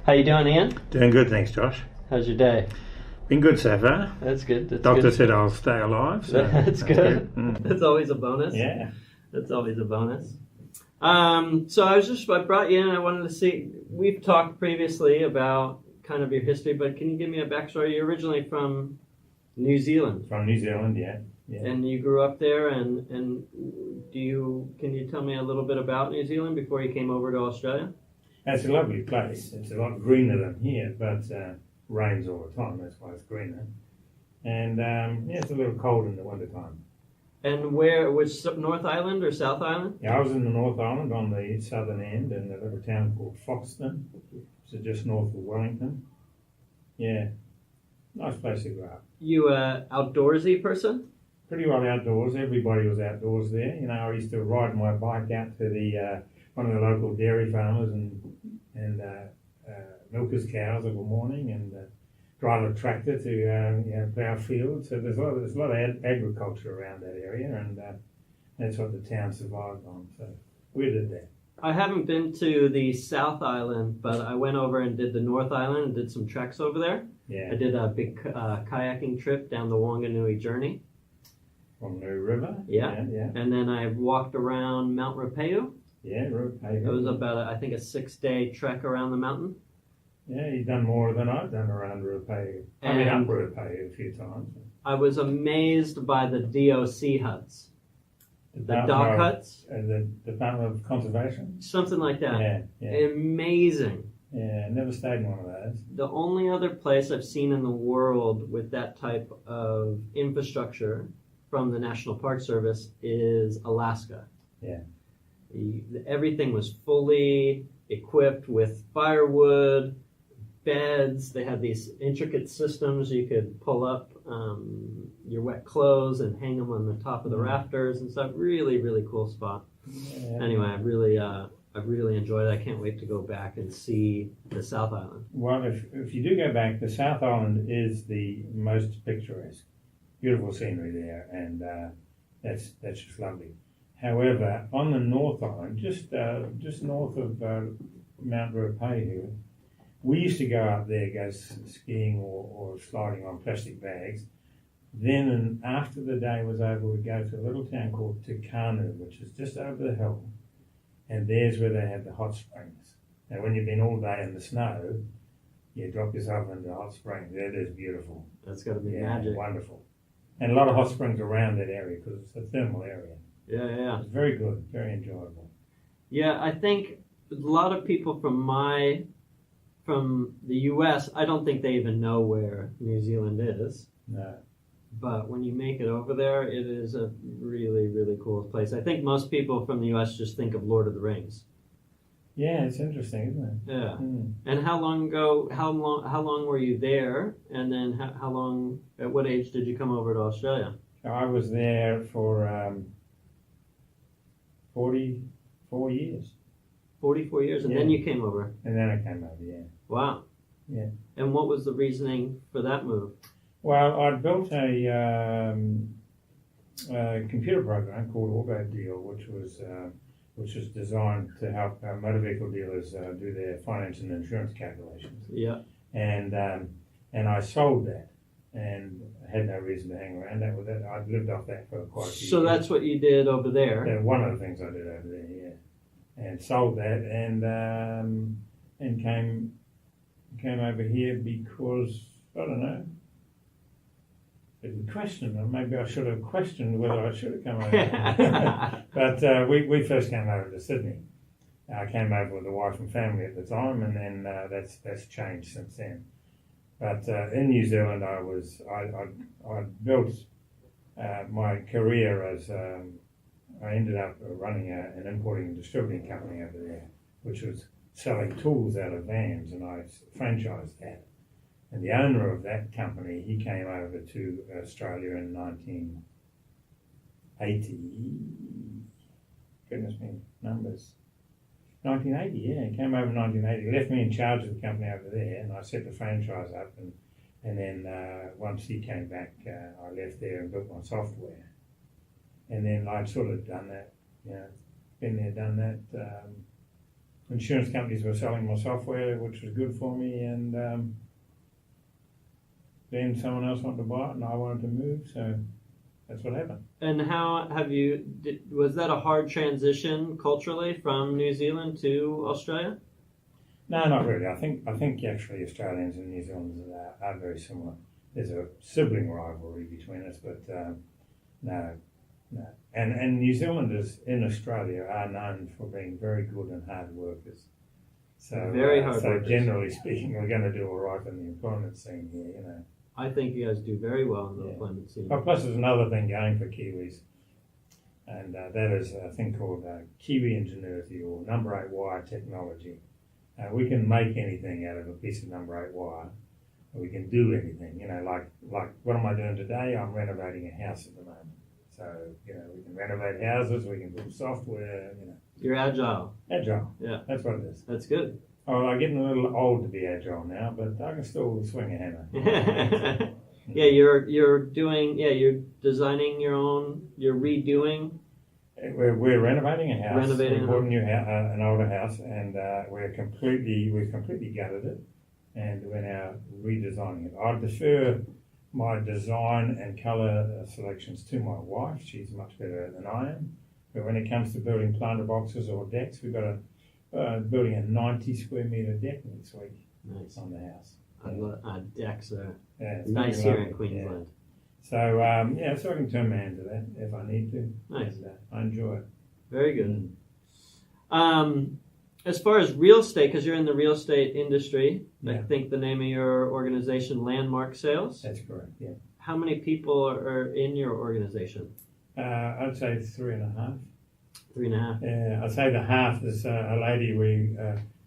How you doing, Ian? Doing good, thanks, Josh. How's your day? Been good so far. That's good. Doctor said I'll stay alive. So that's good. That's always a bonus. Yeah. That's always a bonus. So I brought you in. I wanted to see. We've talked previously about kind of your history, but can you give me a backstory? You're originally from New Zealand. From New Zealand, yeah. And you grew up there, and can you tell me a little bit about New Zealand before you came over to Australia? It's a lovely place. It's a lot greener than here, but rains all the time. That's why it's greener. And it's a little cold in the winter time. And which North Island or South Island? Yeah, I was in the North Island on the southern end in a little town called Foxton, so just north of Wellington. Yeah, nice place to grow up. You a outdoorsy person? Pretty well outdoors. Everybody was outdoors there. You know, I used to ride my bike out to the one of the local dairy farmers and milk his cows every morning and drive a tractor to plough fields. So there's a lot of agriculture around that area, and that's what the town survived on. So we did that. I haven't been to the South Island, but I went over and did the North Island and did some treks over there. Yeah. I did a big kayaking trip down the Wanganui Journey. From the river. Yeah. And then I walked around Mount Ruapehu. Yeah, Ruapehu. It was about, I think, a 6-day trek around the mountain. Yeah, you've done more than I've done around Ruapehu. I mean, up Ruapehu a few times. I was amazed by the DOC huts. The dock huts? The Department of Conservation? Something like that. Yeah. Amazing. Yeah, never stayed in one of those. The only other place I've seen in the world with that type of infrastructure from the National Park Service is Alaska. Yeah. Everything was fully equipped with firewood, beds. They had these intricate systems you could pull up your wet clothes and hang them on the top of the rafters and stuff. Really, really cool spot. Yeah. Anyway, I really enjoyed it. I can't wait to go back and see the South Island. Well, if you do go back, the South Island is the most picturesque. Beautiful scenery there, and that's just lovely. However, on the North Island, just north of Mount Ruapehu, we used to go up there, go skiing or sliding on plastic bags. Then, and after the day was over, we'd go to a little town called Tukanu, which is just over the hill, and there's where they have the hot springs. Now, when you've been all day in the snow, you drop yourself into the hot springs. That is beautiful. That's got to be magic. Wonderful. And a lot of hot springs around that area because it's a thermal area. Yeah. It's very good, very enjoyable. Yeah, I think a lot of people from the U.S., I don't think they even know where New Zealand is. No. But when you make it over there, it is a really, really cool place. I think most people from the U.S. just think of Lord of the Rings. Yeah, it's interesting, isn't it? Yeah. And how long were you there? And then how long, at what age did you come over to Australia? I was there for 44 years. 44 years, and then you came over? And then I came over, yeah. Wow. Yeah. And what was the reasoning for that move? Well, I built a computer program called AutoDeal, which was designed to help motor vehicle dealers do their finance and insurance calculations. Yeah. And I sold that and had no reason to hang around. I'd lived off that for quite a few years. So that's what you did over there? Yeah, one of the things I did over there, yeah. And sold that and came over here because, I don't know, maybe I should have questioned whether I should have come over. But we first came over to Sydney. I came over with a wife and family at the time, and then that's changed since then. But in New Zealand, I built my career as I ended up running an importing and distributing company over there, which was selling tools out of vans, and I franchised that. And the owner of that company, he came over to Australia in 1980. Goodness me, numbers. 1980, yeah. He came over in 1980. Left me in charge of the company over there, and I set the franchise up. And then once he came back, I left there and built my software. And then I'd sort of done that, been there, done that. insurance companies were selling my software, which was good for me, and then someone else wanted to buy it, and I wanted to move, so that's what happened. And how have you? Was that a hard transition culturally from New Zealand to Australia? No, not really. I think actually Australians and New Zealanders are very similar. There's a sibling rivalry between us, but no. And New Zealanders in Australia are known for being very good and hard workers. So Very hard So workers. generally speaking, we're going to do all right in the employment scene here, you know. I think you guys do very well in the Yeah. employment scene. But plus, there's another thing going for Kiwis, and that is a thing called Kiwi ingenuity or number 8 wire technology. We can make anything out of a piece of number 8 wire. We can do anything, you know, like what am I doing today? I'm renovating a house at the moment. So, you know, we can renovate houses, we can build software, you know. You're agile. Agile. Yeah. That's what it is. That's good. Oh, I'm getting a little old to be agile now, but I can still swing a hammer. Yeah, you're designing your own. You're redoing. We're renovating a house. Renovating we a bought house. an older house, and we've completely gutted it, and we're now redesigning it. I defer my design and colour selections to my wife. She's much better than I am. But when it comes to building planter boxes or decks, we've got building a 90 square metre deck next week Nice. on the house. Decks are It's nice very here in lovely, Queensland. Yeah. So I can turn my hand to that if I need to. Nice. And, I enjoy it. Very good. As far as real estate, because you're in the real estate industry, I Yeah. think the name of your organization, Landmark Sales. That's correct, yeah. How many people are in your organization? I'd say 3.5. 3.5. I'd say the half is a lady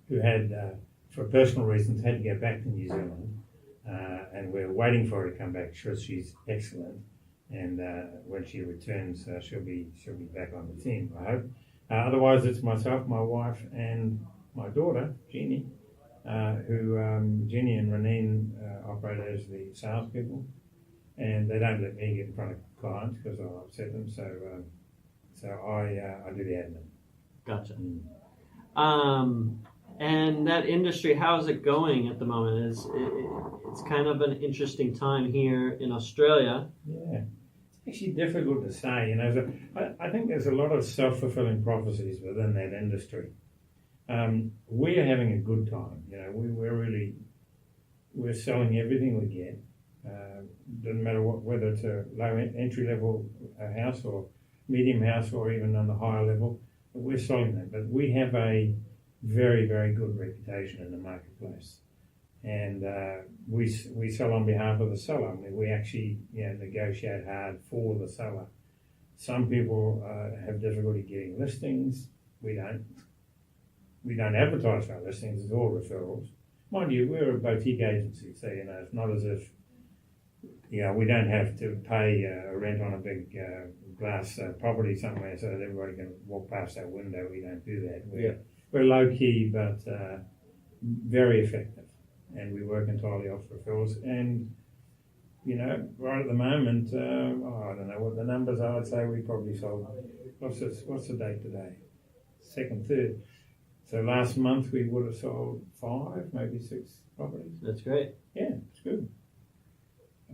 who had, for personal reasons, had to go back to New Zealand, and we're waiting for her to come back. Sure, she's excellent, and when she returns, she'll be back on the team, I hope. Otherwise, it's myself, my wife, and my daughter, Jeannie, Jeannie and Renine operate as the salespeople, and they don't let me get in front of clients because I'll upset them. So I do the admin. Gotcha. And that industry, how's it going at the moment? It's kind of an interesting time here in Australia. Yeah. Actually difficult to say, you know. I think there's a lot of self-fulfilling prophecies within that industry. We're having a good time, you know. We're selling everything we get. Doesn't matter whether it's a low entry level house or medium house or even on the higher level. We're selling that, but we have a very, very good reputation in the marketplace. And we sell on behalf of the seller. I mean, we actually negotiate hard for the seller. Some people have difficulty getting listings. We don't advertise our listings. It's all referrals. Mind you, we're a boutique agency, so you know it's not as if we don't have to pay rent on a big glass property somewhere so that everybody can walk past our window. We don't do that. We're low key but very effective. And we work entirely off referrals. And, you know, right at the moment, I don't know what the numbers are. I'd say we probably sold, what's the date today? 2nd, 3rd. So last month we would have sold 5, maybe 6 properties. That's great. Yeah, it's good.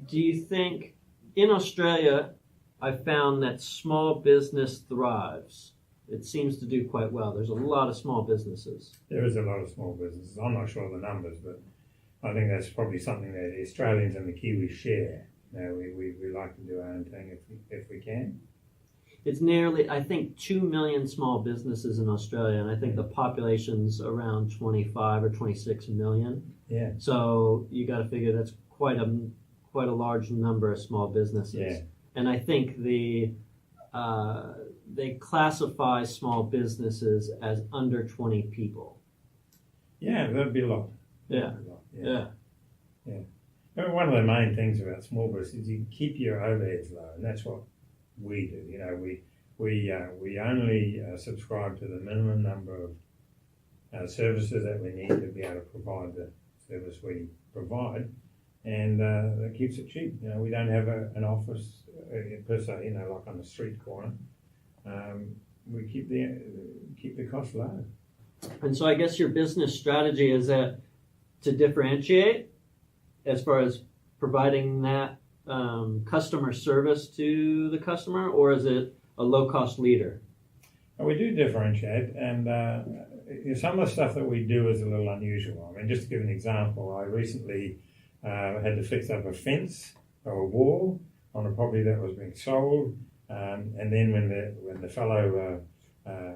Do you think, in Australia, I found that small business thrives. It seems to do quite well. There's a lot of small businesses. There is a lot of small businesses. I'm not sure of the numbers, but I think that's probably something that the Australians and the Kiwis share. You know, we like to do our own thing if we can. It's nearly, I think, 2 million small businesses in Australia, and I think the population's around 25 or 26 million. Yeah. So you got to figure that's quite a large number of small businesses. Yeah. And I think they classify small businesses as under 20 people. Yeah, that'd be a lot. Yeah. Yeah. I mean, one of the main things about small business is you keep your overheads low, and that's what we do. You know, we only subscribe to the minimum number of services that we need to be able to provide the service we provide, and that keeps it cheap. You know, we don't have an office per se. You know, like on the street corner. We keep the cost low. And so I guess your business strategy is that to differentiate as far as providing that customer service to the customer, or is it a low-cost leader? And we do differentiate, and some of the stuff that we do is a little unusual. I mean, just to give an example, I recently had to fix up a fence or a wall on a property that was being sold, and then when the fellow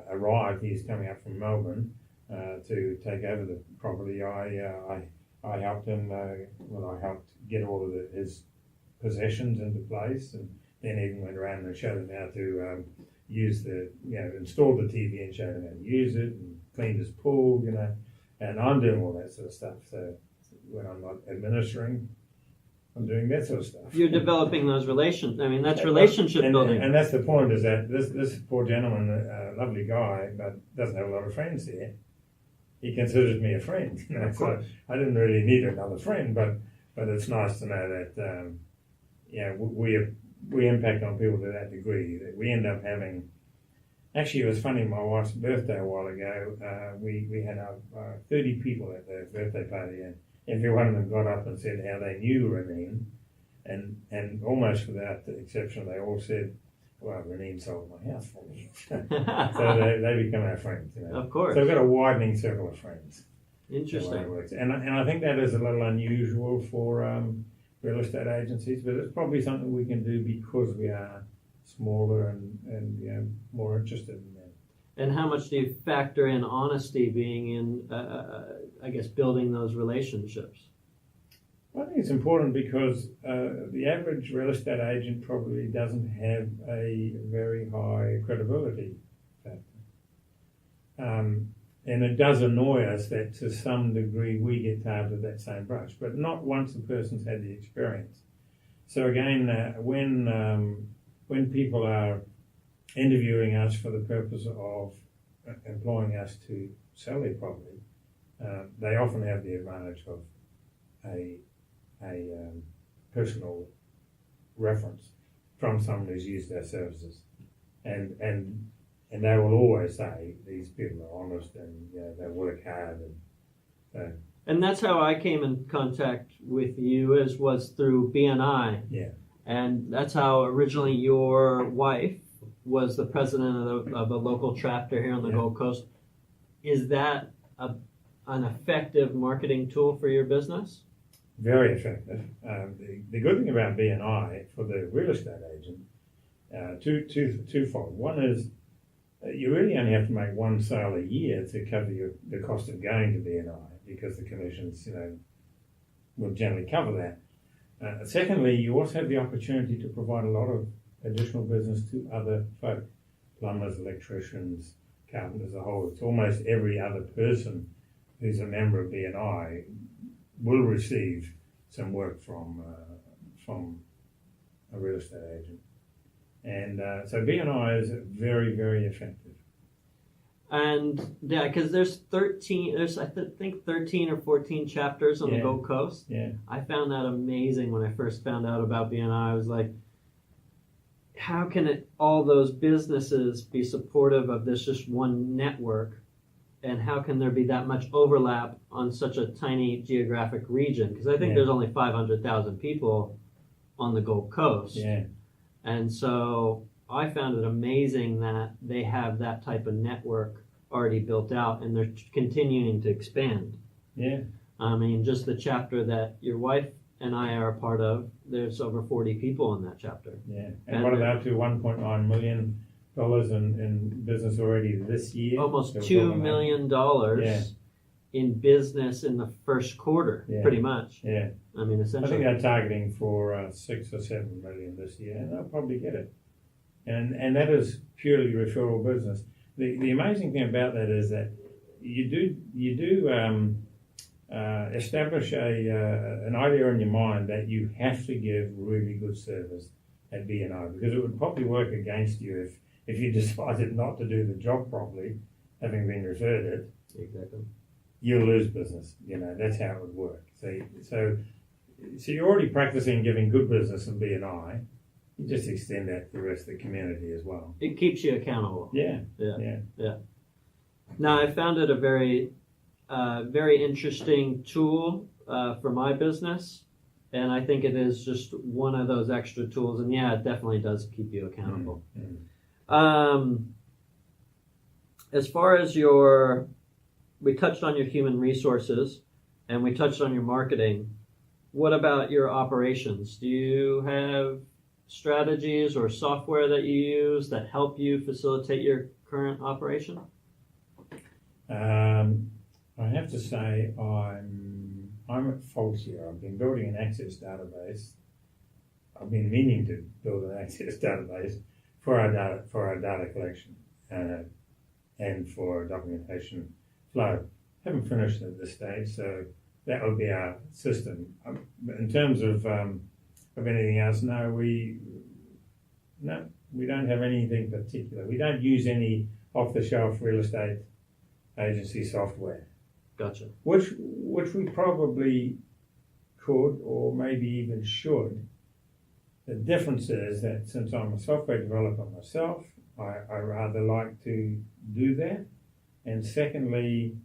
arrived, he's coming up from Melbourne to take over the property. I helped him. I helped get all of his possessions into place, and then even went around and showed him how to use installed the TV and showed him how to use it, and cleaned his pool, and I'm doing all that sort of stuff. So when I'm not administering, I'm doing that sort of stuff. You're developing those relations. I mean, that's relationship building. And that's the point, is that this poor gentleman, a lovely guy, but doesn't have a lot of friends here. He considers me a friend. So I didn't really need another friend, but it's nice to know that we impact on people to that degree that we end up having. Actually, it was funny. My wife's birthday a while ago. We had 30 people at the birthday party, and every one of them got up and said how they knew Renine, and almost without the exception, they all said, "Well, Renine sold my house for me." So they become our friends. Of course. So we've got a widening circle of friends. Interesting. And I think that is a little unusual for real estate agencies, but it's probably something we can do because we are smaller and more interested in that. And how much do you factor in honesty being in, I guess, building those relationships? I think it's important because the average real estate agent probably doesn't have a very high credibility factor. And it does annoy us that to some degree we get tarred with that same brush, but not once the person's had the experience. So again, when people are interviewing us for the purpose of employing us to sell their property, they often have the advantage of a personal reference from someone who's used our services, and they will always say these people are honest and they work hard, and that's how I came in contact with you, was through BNI. Yeah. And that's how originally your wife was the president of a local chapter here on the Gold Coast. Is that an effective marketing tool for your business? Very effective. The good thing about BNI for the real estate agent, twofold. One is you really only have to make one sale a year to cover the cost of going to BNI, because the commissions, will generally cover that. Secondly, you also have the opportunity to provide a lot of additional business to other folk, plumbers, electricians, carpenters, a whole. It's almost every other person who's a member of BNI will receive some work from a real estate agent. And so BNI is very, very effective. And because there's I think 13 or 14 chapters on the Gold Coast. Yeah. I found that amazing when I first found out about BNI. I was like, how can all those businesses be supportive of this just one network? And how can there be that much overlap on such a tiny geographic region? Because I think there's only 500,000 people on the Gold Coast. Yeah. And so I found it amazing that they have that type of network already built out, and they're continuing to expand. Yeah. I mean, just the chapter that your wife and I are a part of, there's over 40 people in that chapter. Yeah. And what about to $1.9 million in business already this year? Almost $2 million in business in the first quarter, pretty much. Yeah. I mean, essentially. I think they're targeting for 6 or 7 million this year, and they'll probably get it. And that is purely referral business. The amazing thing about that is that you do establish an idea in your mind that you have to give really good service at BNI, because it would probably work against you if you decided not to do the job properly, having been referred it. Exactly. You'll lose business. That's how it would work. So you're already practicing giving good business in BNI. You just extend that to the rest of the community as well. It keeps you accountable. Yeah. Now, I found it a very interesting tool for my business, and I think it is just one of those extra tools. And yeah, it definitely does keep you accountable. As far as we touched on your human resources, and we touched on your marketing. What about your operations? Do you have strategies or software that you use that help you facilitate your current operation? I have to say I'm at fault here. I've been building an access database. I've been meaning to build an access database for our data collection and for documentation flow. Haven't finished at this stage, so that would be our system. In terms of anything else, no, we don't have anything particular. We don't use any off-the-shelf real estate agency software. Gotcha. Which we probably could or maybe even should. The difference is that since I'm a software developer myself, I rather like to do that. And secondly,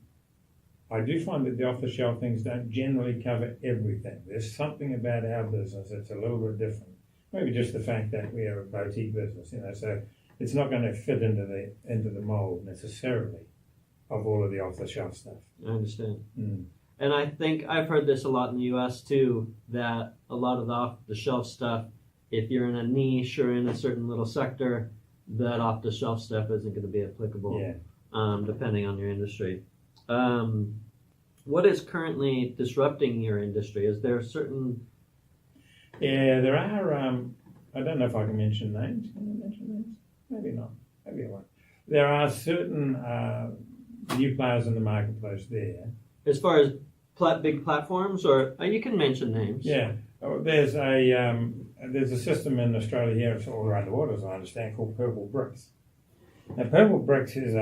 I do find that the off-the-shelf things don't generally cover everything. There's something about our business that's a little bit different. Maybe just the fact that we are a boutique business, so it's not going to fit into the mold necessarily of all of the off-the-shelf stuff. I understand. And I think I've heard this a lot in the U.S. too, that a lot of the off-the-shelf stuff, if you're in a niche or in a certain little sector, that off-the-shelf stuff isn't going to be applicable, depending on your industry. What is currently disrupting your industry? Is there a certain... Yeah, there are, I don't know if I can mention names. Can I mention names? Maybe not. Maybe I won't. There are certain new players in the marketplace there. As far as big platforms, or you can mention names. Yeah. There's a system in Australia here, it's all around the world as I understand, called Purple Bricks. Now, Purple Bricks is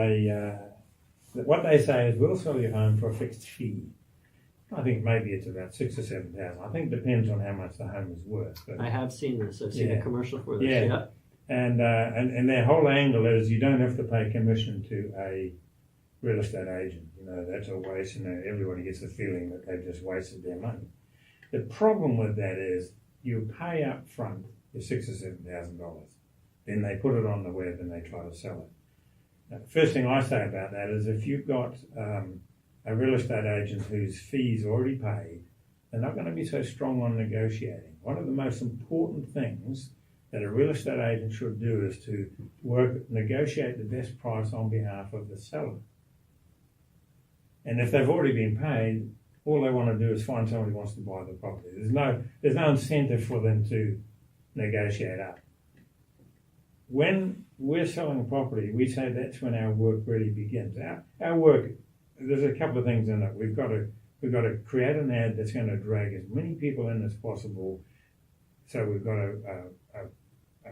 what they say is we'll sell your home for a fixed fee. I think maybe it's about $6,000 or $7,000. I think it depends on how much the home is worth. But, I have seen this. I've seen a commercial for this. Yeah. And their whole angle is you don't have to pay commission to a real estate agent. That's a waste. Everybody gets the feeling that they've just wasted their money. The problem with that is you pay up front your $6,000 or $7,000. Then they put it on the web and they try to sell it. Now, the first thing I say about that is if you've got a real estate agent whose fee's already paid, they're not going to be so strong on negotiating. One of the most important things that a real estate agent should do is to negotiate the best price on behalf of the seller. And if they've already been paid, all they want to do is find somebody who wants to buy the property. There's no incentive for them to negotiate up. When we're selling a property, we say that's when our work really begins. Our work, there's a couple of things in it. We've got to create an ad that's going to drag as many people in as possible. So we've got to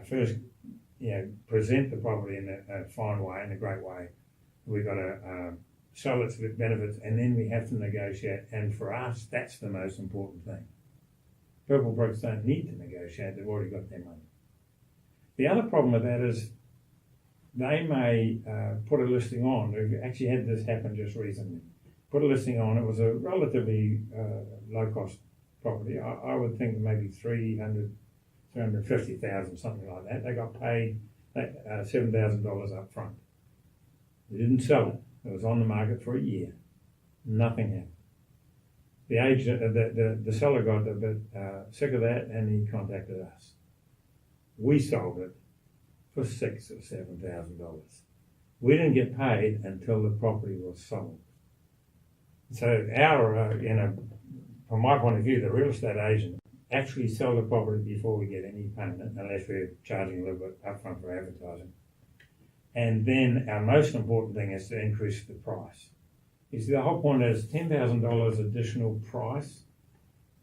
first, present the property in a fine way, in a great way. We've got to sell its benefits, and then we have to negotiate. And for us, that's the most important thing. Purple Bricks don't need to negotiate; they've already got their money. The other problem with that is they may put a listing on. We've actually had this happen just recently. Put a listing on. It was a relatively low-cost property. I would think maybe $350,000, something like that. They got paid $7,000 up front. They didn't sell it. It was on the market for a year. Nothing happened. The agent, the seller got a bit sick of that, and he contacted us. We sold it for $6,000 or $7,000. We didn't get paid until the property was sold. So from my point of view, the real estate agent actually sell the property before we get any payment, unless we're charging a little bit upfront for advertising. And then our most important thing is to increase the price. You see, the whole point is $10,000 additional price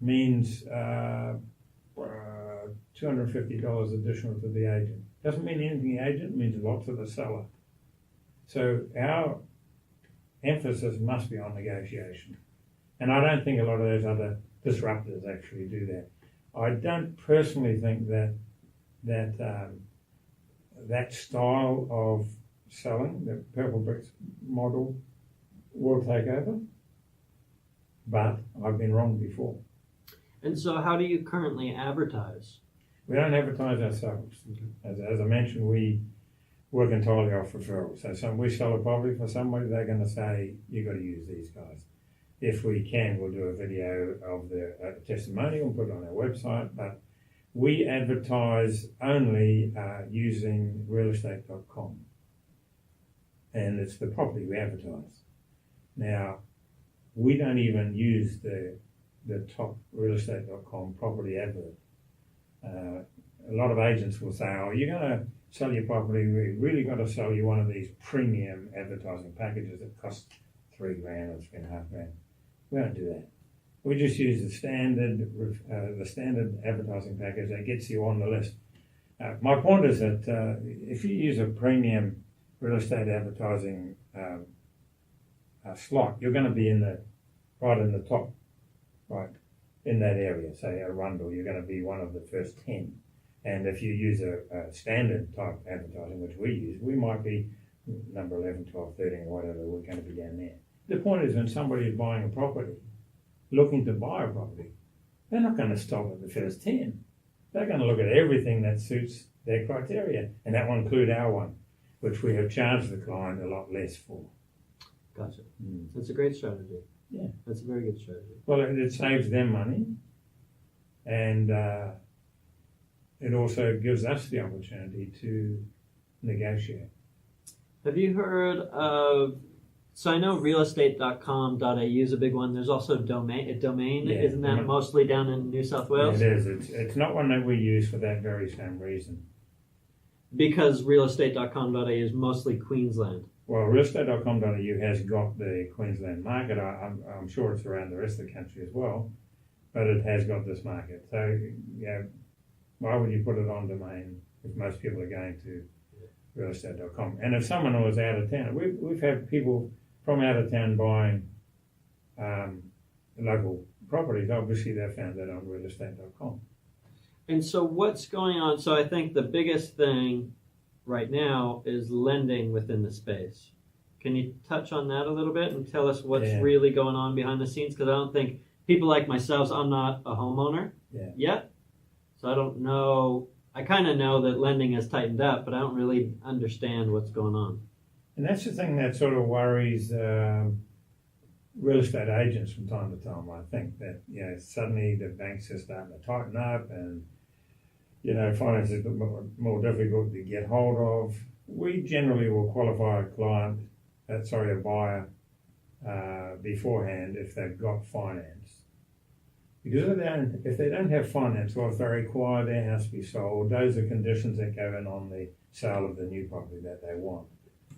means $250 additional to the agent. Doesn't mean anything to the agent, it means a lot to the seller. So our emphasis must be on negotiation. And I don't think a lot of those other disruptors actually do that. I don't personally think that style of selling, the Purple Bricks model will take over. But I've been wrong before. And so how do you currently advertise? We don't advertise ourselves. As I mentioned, we work entirely off referrals. So we sell a property for somebody, they're going to say, you've got to use these guys. If we can, we'll do a video of the testimonial and put it on our website. But we advertise only using realestate.com. And it's the property we advertise. Now, we don't even use the top realestate.com property advert. A lot of agents will say, oh, you're going to sell your property, we really got to sell you one of these premium advertising packages that cost $3,000 or $3,500. We don't do that. We just use the standard advertising package that gets you on the list. My point is that if you use a premium real estate advertising slot, you're going to be right in the top, right in that area. Say Arundel, you're going to be one of the first 10. And if you use a standard type advertising, which we use, we might be number 11, 12, 13, or whatever. We're going to be down there. The point is, when somebody is buying a property, looking to buy a property, they're not going to stop at the first 10. They're going to look at everything that suits their criteria, and that will include our one, which we have charged the client a lot less for. Gotcha. That's a great strategy. Yeah. That's a very good strategy. Well, it saves them money, and it also gives us the opportunity to negotiate. Have you heard of, so I know realestate.com.au is a big one. There's also domain. Yeah, Isn't that mostly down in New South Wales? Yeah, it is. It's not one that we use for that very same reason. Because realestate.com.au is mostly Queensland. Well, realestate.com.au has got the Queensland market. I'm sure it's around the rest of the country as well, but it has got this market. So, yeah, why would you put it on domain if most people are going to realestate.com? And if someone was out of town, we've had people from out of town buying local properties. Obviously, they found that on realestate.com. And so what's going on? So I think the biggest thing right now is lending within the space. Can you touch on that a little bit and tell us what's really going on behind the scenes? Because I don't think people like myself, I'm not a homeowner yet. So I don't know. I kind of know that lending has tightened up, but I don't really understand what's going on. And that's the thing that sort of worries real estate agents from time to time. I think that, suddenly the banks are starting to tighten up and, finance is more difficult to get hold of. We generally will qualify a buyer beforehand if they've got finance. Because if they don't have finance, or if they require their house to be sold, those are conditions that go in on the sale of the new property that they want.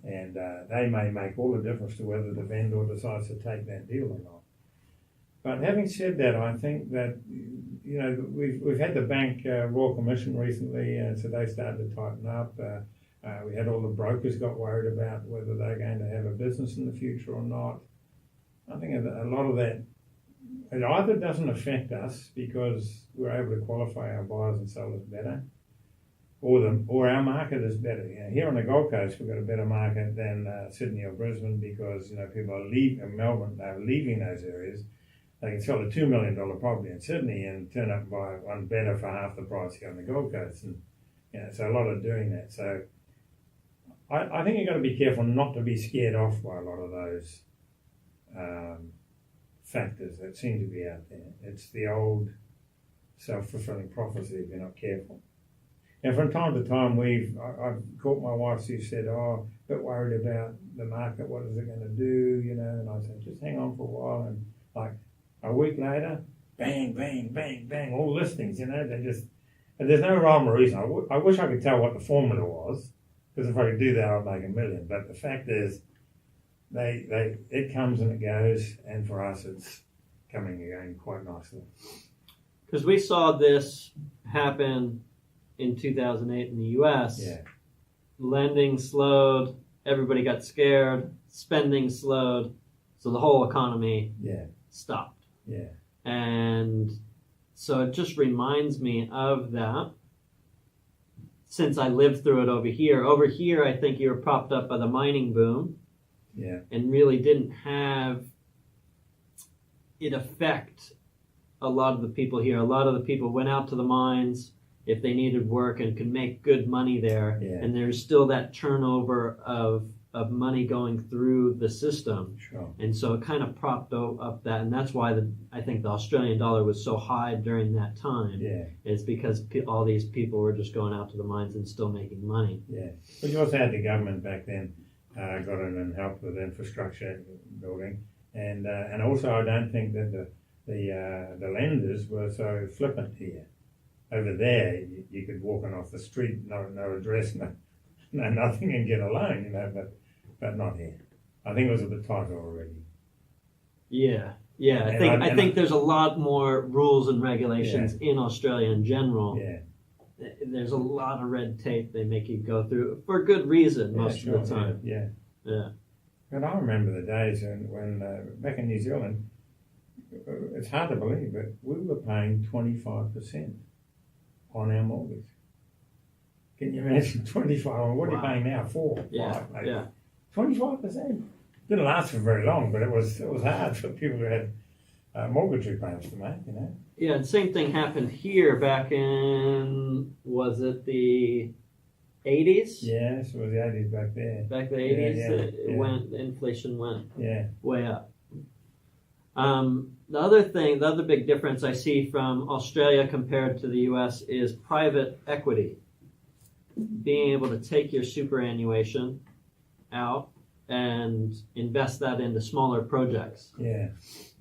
And they may make all the difference to whether the vendor decides to take that deal or not. But having said that, I think that, we've had the bank Royal Commission recently, and so they started to tighten up. We had all the brokers got worried about whether they're going to have a business in the future or not. I think a lot of that, it either doesn't affect us because we're able to qualify our buyers and sellers better, or our market is better. Here on the Gold Coast, we've got a better market than Sydney or Brisbane because people are leaving Melbourne. They're leaving those areas. They can sell a $2 million property in Sydney and turn up and buy one better for half the price here on the Gold Coast, and so a lot of doing that. So I think you've got to be careful not to be scared off by a lot of those factors that seem to be out there. It's the old self-fulfilling prophecy if you're not careful. And from time to time, I've caught my wife who said, a bit worried about the market, what is it going to do, and I said, just hang on for a while, and like a week later, bang, bang, bang, bang, all listings, they just, and there's no rhyme or reason. I wish I could tell what the formula was, because if I could do that, I'd make $1 million, but the fact is, it comes and it goes, and for us, it's coming and going quite nicely. Because we saw this happen in 2008 in the U.S. Yeah. Lending slowed, everybody got scared, spending slowed, so the whole economy stopped. Yeah. And so it just reminds me of that. since I lived through it over here. Over here, I think you were propped up by the mining boom. Yeah. And really didn't have it affect a lot of the people here. A lot of the people went out to the mines if they needed work and could make good money there. Yeah. And there's still that turnover of money going through the system. Sure. And so it kind of propped up that. And that's why I think the Australian dollar was so high during that time. Yeah. Is because all these people were just going out to the mines and still making money. Yeah. But you also had the government back then got in and helped with infrastructure building. And also I don't think that the lenders were so flippant here. Over there, you could walk in off the street, no address, no nothing, and get a loan, but not here. I think it was a bit tighter already. Yeah, I think there's a lot more rules and regulations in Australia in general. Yeah. There's a lot of red tape they make you go through for good reason most of the time. Yeah. Yeah. But I remember the days when back in New Zealand, it's hard to believe, but we were paying 25% on our mortgage. Can you imagine 25? What are you paying now? 4, 5, maybe. Yeah. 25%. Didn't last for very long, but it was hard for people who had mortgage repayments to make, you know. Yeah, and same thing happened here back in, was it the 80s? Yes, it was the 80s back there. Back in the 80s, inflation went way up. The other big difference I see from Australia compared to the US is private equity. Being able to take your superannuation out and invest that into smaller projects. Yeah.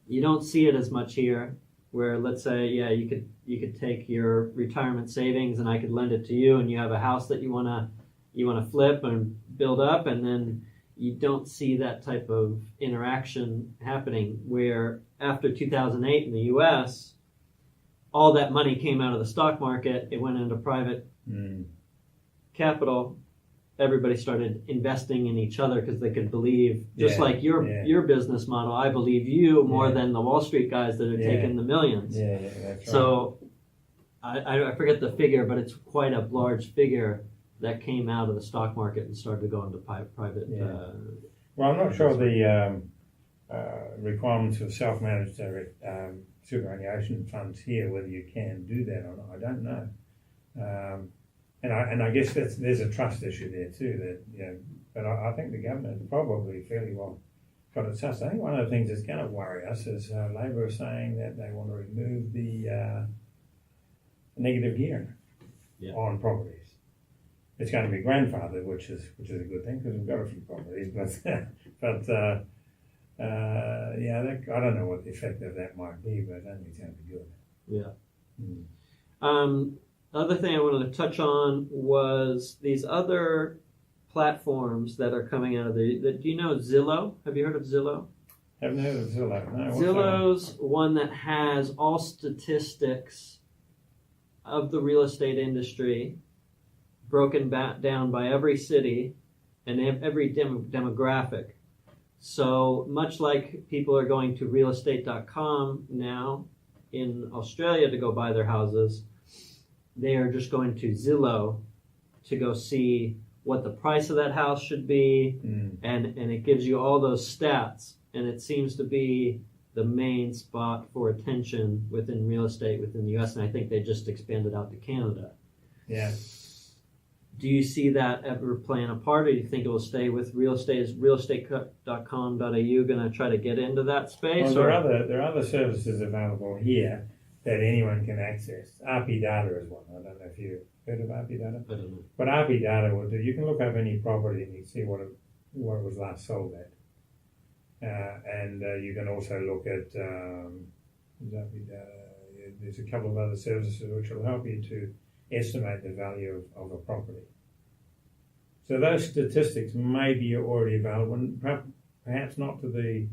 You don't see it as much here, where let's say, you could take your retirement savings and I could lend it to you, and you have a house that you wanna flip and build up, and then you don't see that type of interaction happening. Where after 2008 in the U.S., all that money came out of the stock market, it went into private capital. Everybody started investing in each other because they could believe, just like your business model, I believe you more than the Wall Street guys that are taking the millions. Yeah, that's right. So I forget the figure, but it's quite a large figure that came out of the stock market and started to go into private. Well, I'm not sure the requirements of self-managed superannuation funds here, whether you can do that or not. I don't know. And I guess there's a trust issue there too. That but I think the government is probably fairly well got it sussed. I think one of the things that's going to worry us is Labor is saying that they want to remove the negative gearing on properties. It's going to be grandfathered, which is a good thing because we've got a few properties, but I don't know what the effect of that might be, but I don't think it's going to be good. Yeah. The other thing I wanted to touch on was these other platforms that are coming out of do you know Zillow? Have you heard of Zillow? Haven't heard of Zillow. No, Zillow's one that has all statistics of the real estate industry broken down by every city and every demographic. So much like people are going to realestate.com now in Australia to go buy their houses, they are just going to Zillow to go see what the price of that house should be, and it gives you all those stats. And it seems to be the main spot for attention within real estate within the U.S., and I think they just expanded out to Canada. Yeah. Do you see that ever playing a part, or do you think it will stay with real estate? Is realestate.com.au going to try to get into that space? Well, there are other services available here that anyone can access. RP Data is one. I don't know if you've heard of RP Data. I don't know. What RP Data will do, you can look up any property and you can see what it was last sold at. And you can also look at RP Data. There's a couple of other services which will help you to estimate the value of a property. So those statistics may be already available, and perhaps not to the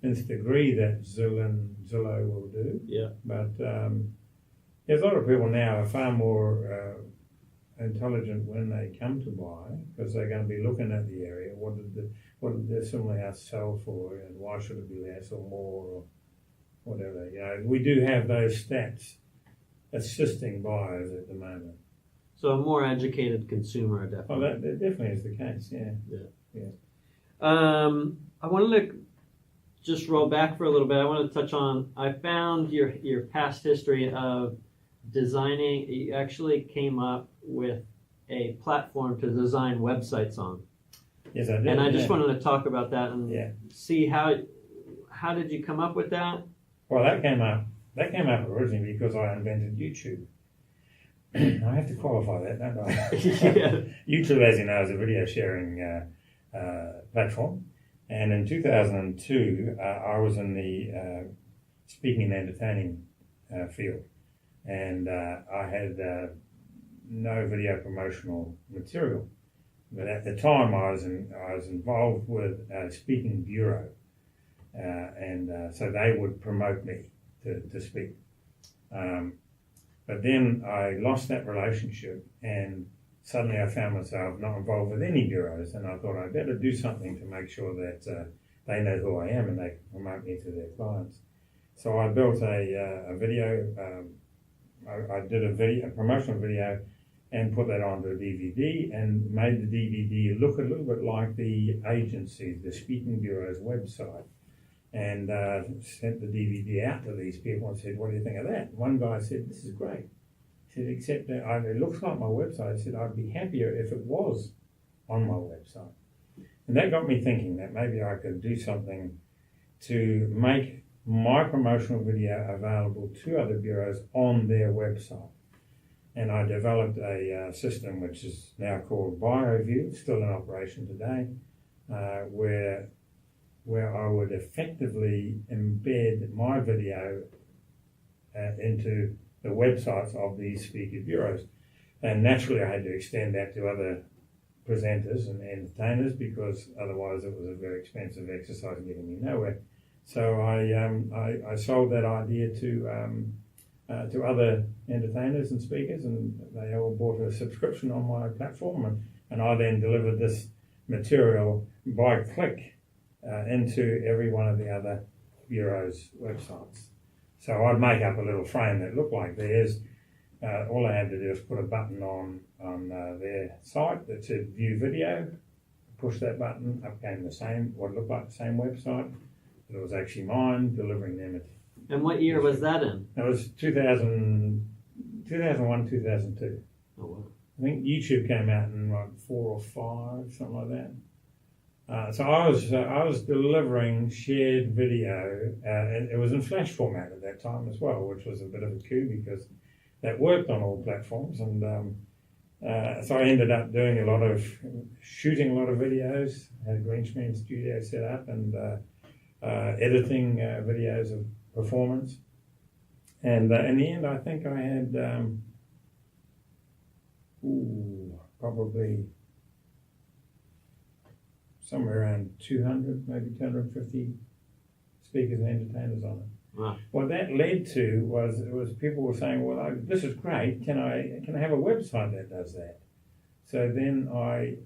nth degree that Zillow will do. Yeah. But there's a lot of people now are far more intelligent when they come to buy, because they're going to be looking at the area. What did the similar house sell for, and why should it be less or more or whatever? You know, we do have those stats assisting buyers at the moment. So a more educated consumer, Well, definitely. that definitely is the case. Yeah. I wanted to just roll back for a little bit. I want to touch on. I found your past history of designing. You actually came up with a platform to design websites on, Yes, I did. and I just yeah. wanted to talk about that and Yeah. see how did you come up with that? Well, that came up originally because I invented YouTube. I have to qualify that, don't I? Yeah. YouTube, as you know, is a video sharing platform. And in 2002, I was in the speaking and entertaining field. And I had no video promotional material. But at the time, I was involved with a speaking bureau. So they would promote me to speak. But then I lost that relationship, and suddenly I found myself not involved with any bureaus, and I thought I'd better do something to make sure that they know who I am and they can promote me to their clients. So I built a video. I did a promotional video and put that onto a DVD and made the DVD look a little bit like the agency, the Speaking Bureau's website. And sent the DVD out to these people and said, "What do you think of that?" One guy said, "This is great." He said, "Except that it looks like my website." I said, "I'd be happier if it was on my website." And that got me thinking that maybe I could do something to make my promotional video available to other bureaus on their website. And I developed a system which is now called BioView, still in operation today, where I would effectively embed my video into the websites of these speaker bureaus. And naturally I had to extend that to other presenters and entertainers because otherwise it was a very expensive exercise getting me nowhere. So I sold that idea to other entertainers and speakers, and they all bought a subscription on my platform, and I then delivered this material by click into every one of the other bureaus' websites. So I'd make up a little frame that looked like theirs. All I had to do was put a button on their site that said View Video. Push that button, up came what looked like the same website. But it was actually mine, delivering them it. And what year was that in? That was 2001, 2002. Oh, wow. I think YouTube came out in like 4 or 5, something like that. So I was delivering shared video, and it was in flash format at that time as well, which was a bit of a coup because that worked on all platforms. And so I ended up doing shooting a lot of videos, had a green screen studio set up, and editing videos of performance. And in the end, I think I had probably somewhere around 200, maybe 250 speakers and entertainers on it. Wow. What that led to was people were saying, "Well, this is great. Can I have a website that does that?" So then I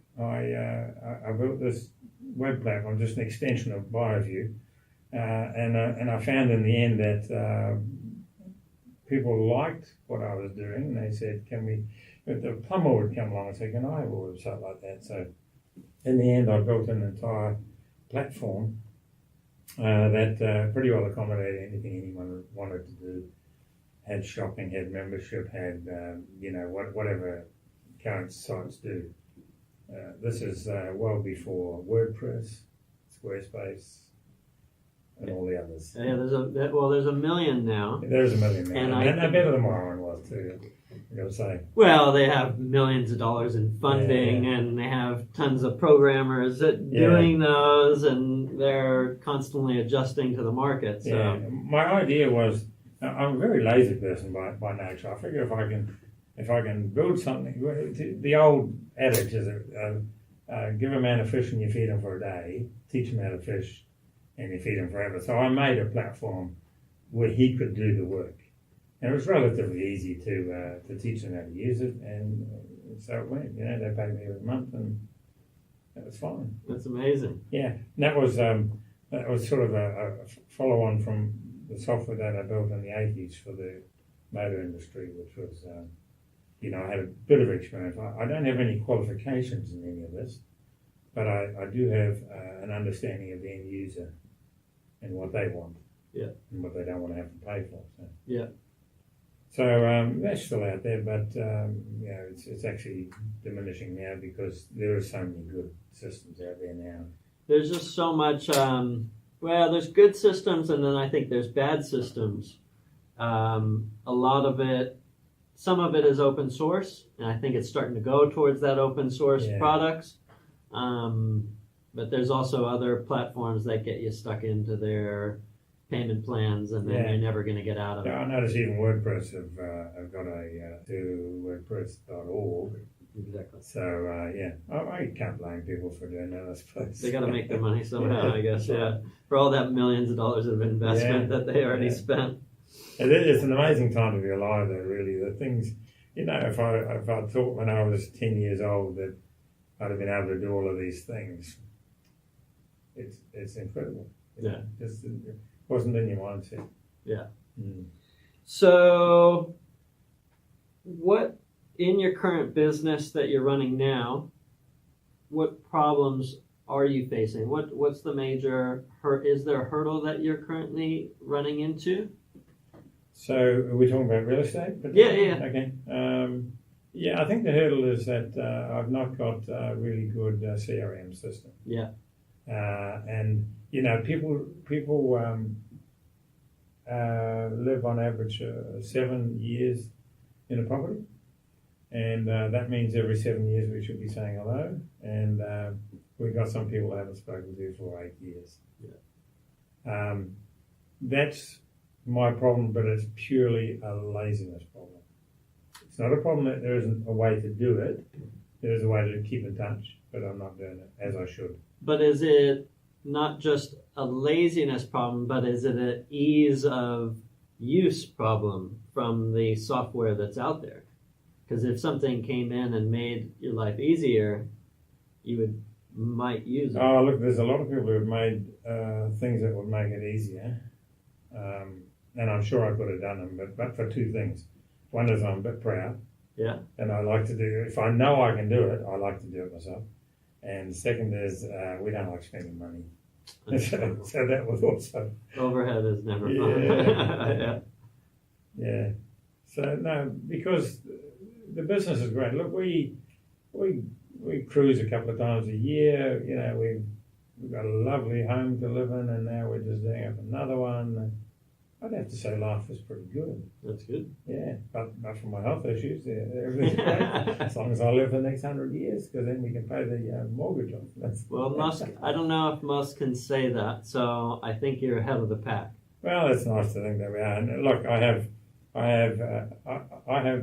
built this web platform, just an extension of BioView, and I found in the end that people liked what I was doing, and they said, But the plumber would come along and say, "Can I have a website like that?" So in the end, I built an entire platform that pretty well accommodated anything anyone wanted to do. Had shopping, had membership, had whatever current sites do. This is well before WordPress, Squarespace, and all the others. Yeah, there's a million now. There's a million now, And they're better than my own was too. I got to say. Well, they have millions of dollars in funding, and they have tons of programmers doing those, and they're constantly adjusting to the market. So. Yeah, my idea was, I'm a very lazy person by nature. I figure if I can build something, the old adage is, give a man a fish and you feed him for a day, teach him how to fish and you feed him forever. So I made a platform where he could do the work. And it was relatively easy to teach them how to use it, and so it went. They paid me every month, and that was fine. That's amazing. Yeah, and that was sort of a follow-on from the software that I built in the 80s for the motor industry, which was I had a bit of experience. I don't have any qualifications in any of this, but I do have an understanding of the end user and what they want, and what they don't want to have to pay for. So. Yeah. So that's still out there, but it's actually diminishing now because there are so many good systems out there now. There's just so much. There's good systems, and then I think there's bad systems. A lot of it, some of it is open source, and I think it's starting to go towards that open source products. But there's also other platforms that get you stuck into their payment plans, and then you're never going to get out of it. I notice even WordPress have got to WordPress.org. Exactly. So I can't blame people for doing that, I suppose. They got to make their money somehow, I guess. Yeah, for all that millions of dollars of investment that they already spent. It's an amazing time to be alive, though. Really, the things. If I thought when I was 10 years old that I'd have been able to do all of these things, it's incredible. Just it wasn't in your mindset. Yeah. Mm. So, what in your current business that you're running now, what problems are you facing? What's the major is there a hurdle that you're currently running into? So, are we talking about real estate? Yeah. Okay. I think the hurdle is that I've not got a really good CRM system. Yeah. And people live on average 7 years in a property, and that means every 7 years we should be saying hello. And we've got some people I haven't spoken to for 8 years. Yeah. That's my problem, but it's purely a laziness problem. It's not a problem that there isn't a way to do it. There's a way to keep in touch, but I'm not doing it as I should. But is it not just a laziness problem, but is it an ease of use problem from the software that's out there? Because if something came in and made your life easier, you might use it. Oh, look, there's a lot of people who have made things that would make it easier. And I'm sure I could have done them, but for two things. One is I'm a bit proud. Yeah. And I like to do, if I know I can do it, I like to do it myself. And second is we don't like spending money. So that was also. Overhead is never fun. Yeah. So no, because the business is great. Look, we cruise a couple of times a year. We've got a lovely home to live in, and now we're just doing up another one. I'd have to say life is pretty good. That's good. Yeah, but for my health issues, everything's great. As long as I live the next 100 years, because then we can pay the mortgage off. Well, Musk, I don't know if Musk can say that, so I think you're ahead of the pack. Well, it's nice to think that we are. And look, I have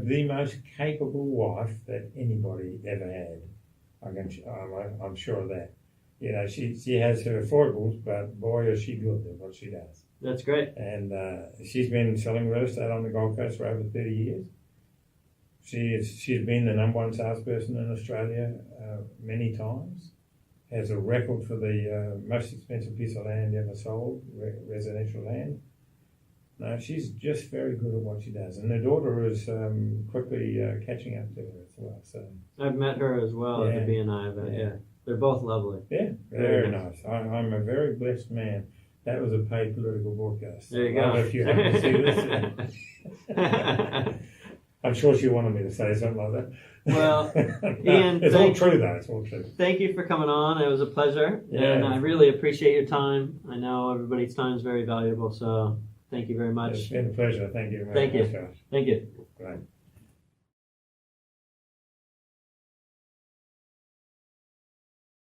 the most capable wife that anybody ever had. I'm sure of that. She has her foibles, but boy, is she good at what she does. That's great. And she's been selling real estate on the Gold Coast for over 30 years. She's been the number one salesperson in Australia many times. Has a record for the most expensive piece of land ever sold, residential land. No, she's just very good at what she does. And her daughter is quickly catching up to her as well. So I've met her as well at the BNI event. Yeah. They're both lovely. Yeah, very nice. I'm a very blessed man. That was a paid political broadcast. There you go. If you happen to see this. I'm sure she wanted me to say something like that. Well, no, Ian, it's all true though. It's all true. Thank you for coming on. It was a pleasure, Yeah. and I really appreciate your time. I know everybody's time is very valuable, so thank you very much. It's been a pleasure. Thank you very much. Thank you. Thank you. Great.